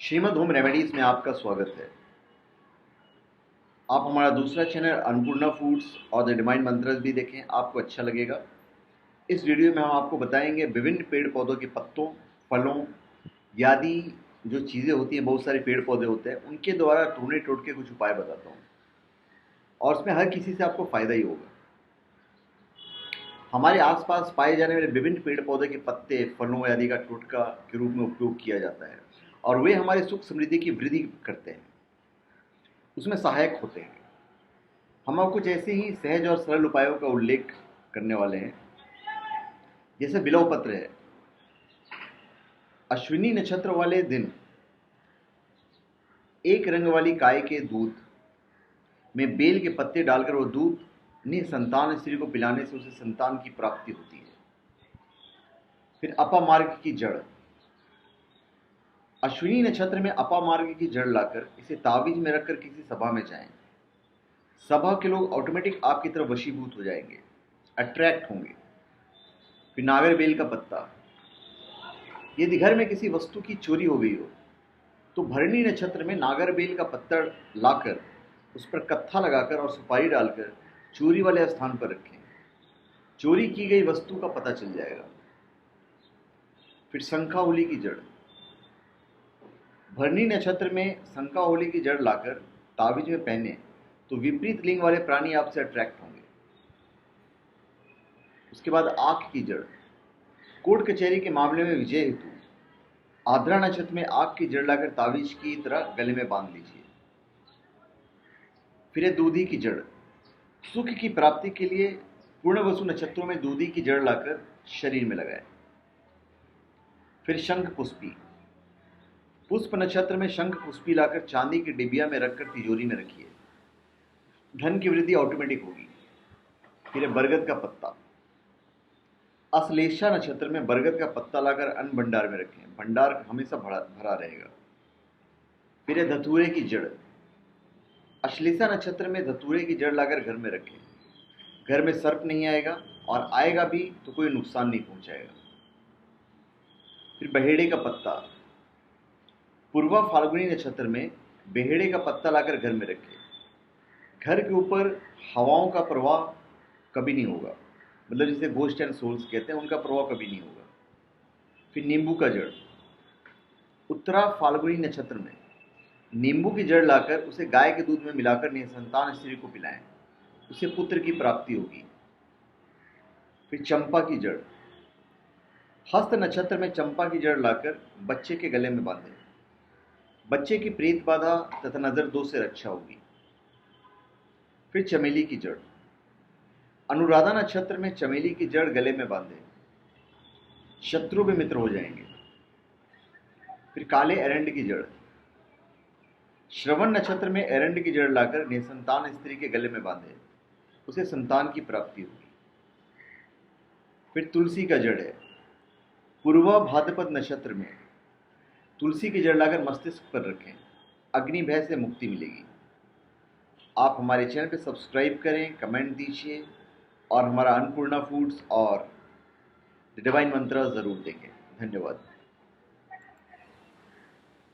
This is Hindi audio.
श्रीमद होम रेमेडीज में आपका स्वागत है। आप हमारा दूसरा चैनल अन्नपूर्णा फूड्स और द डिवाइन मंत्रस भी देखें, आपको अच्छा लगेगा। इस वीडियो में हम आपको बताएंगे विभिन्न पेड़ पौधों के पत्तों, फलों आदि जो चीज़ें होती हैं, बहुत सारे पेड़ पौधे होते हैं, उनके द्वारा टूने टोटके कुछ उपाय बताता हूँ और उसमें हर किसी से आपको फ़ायदा ही होगा। हमारे आसपास पाए जाने वाले विभिन्न पेड़ पौधे के पत्ते, फलों आदि का टोटका के रूप में उपयोग किया जाता है और वे हमारे सुख समृद्धि की वृद्धि करते हैं, उसमें सहायक होते हैं। हम अब कुछ ऐसे ही सहज और सरल उपायों का उल्लेख करने वाले हैं, जैसे बिलव पत्र है। अश्विनी नक्षत्र वाले दिन एक रंग वाली गाय के दूध में बेल के पत्ते डालकर वो दूध निसंतान स्त्री को पिलाने से उसे संतान की प्राप्ति होती है। फिर अपामार्ग की जड़, अश्विनी नक्षत्र में अपामार्ग की जड़ लाकर इसे ताबीज में रखकर किसी सभा में जाएं। सभा के लोग ऑटोमेटिक आपकी तरफ वशीभूत हो जाएंगे, अट्रैक्ट होंगे। फिर नागरबेल का पत्ता, यदि घर में किसी वस्तु की चोरी हो गई हो तो भरणी नक्षत्र में नागरबेल का पत्ता लाकर उस पर कत्था लगाकर और सुपारी डालकर चोरी वाले स्थान पर रखें। चोरी की गई वस्तु का पता चल जाएगा। फिर शंखाहुली की जड़, भरणी नक्षत्र में शंखाहुली की जड़ लाकर ताबीज में पहने तो विपरीत लिंग वाले प्राणी आपसे अट्रैक्ट होंगे। उसके बाद आंख की जड़, कोर्ट कचहरी के मामले में विजय हेतु आद्रा नक्षत्र में आग की जड़ लाकर ताबीज की तरह गले में बांध लीजिए। फिर है दूधी की जड़, सुख की प्राप्ति के लिए पूर्ण वसु नक्षत्रों में दूधी की जड़ लाकर शरीर में लगाएं। फिर शंख पुष्पी, पुष्प नक्षत्र में शंख पुष्पी लाकर चांदी की डिबिया में रखकर तिजोरी में रखिए, धन की वृद्धि ऑटोमेटिक होगी। फिर है बरगद का पत्ता, अश्लेषा नक्षत्र में बरगद का पत्ता लाकर अन्न भंडार में रखें, भंडार हमेशा भरा रहेगा। फिर है धतूरे की जड़, अश्लेषा नक्षत्र में धतूरे की जड़ लाकर घर में रखें, घर में सर्प नहीं आएगा और आएगा भी तो कोई नुकसान नहीं पहुंचाएगा। फिर बहेड़े का पत्ता, पूर्वा फाल्गुनी नक्षत्र में बेहेड़े का पत्ता लाकर घर में रखें, घर के ऊपर हवाओं का प्रवाह कभी नहीं होगा, मतलब जिसे घोस्ट एंड सोल्स कहते हैं, उनका प्रभाव कभी नहीं होगा। फिर नींबू का जड़, उत्तरा फाल्गुनी नक्षत्र में नींबू की जड़ लाकर उसे गाय के दूध में मिलाकर निसंतान स्त्री को पिलाएं, उसे पुत्र की प्राप्ति होगी। फिर चंपा की जड़, हस्त नक्षत्र में चंपा की जड़ लाकर बच्चे के गले में बांधें, बच्चे की प्रेत बाधा तथा नजर दोष से रक्षा होगी। फिर चमेली की जड़, अनुराधा नक्षत्र में चमेली की जड़ गले में बांधें, शत्रु भी मित्र हो जाएंगे। फिर काले एरंड की जड़, श्रवण नक्षत्र में एरंड की जड़ लाकर निसंतान स्त्री के गले में बांधें, उसे संतान की प्राप्ति होगी। फिर तुलसी का जड़ है, पूर्वा भाद्रपद नक्षत्र में तुलसी की जड़ लाकर मस्तिष्क पर रखें, अग्नि भय से मुक्ति मिलेगी। आप हमारे चैनल पर सब्सक्राइब करें, कमेंट दीजिए और हमारा अन्नपूर्णा फूड्स और द डिवाइन मंत्र ज़रूर देखें। धन्यवाद।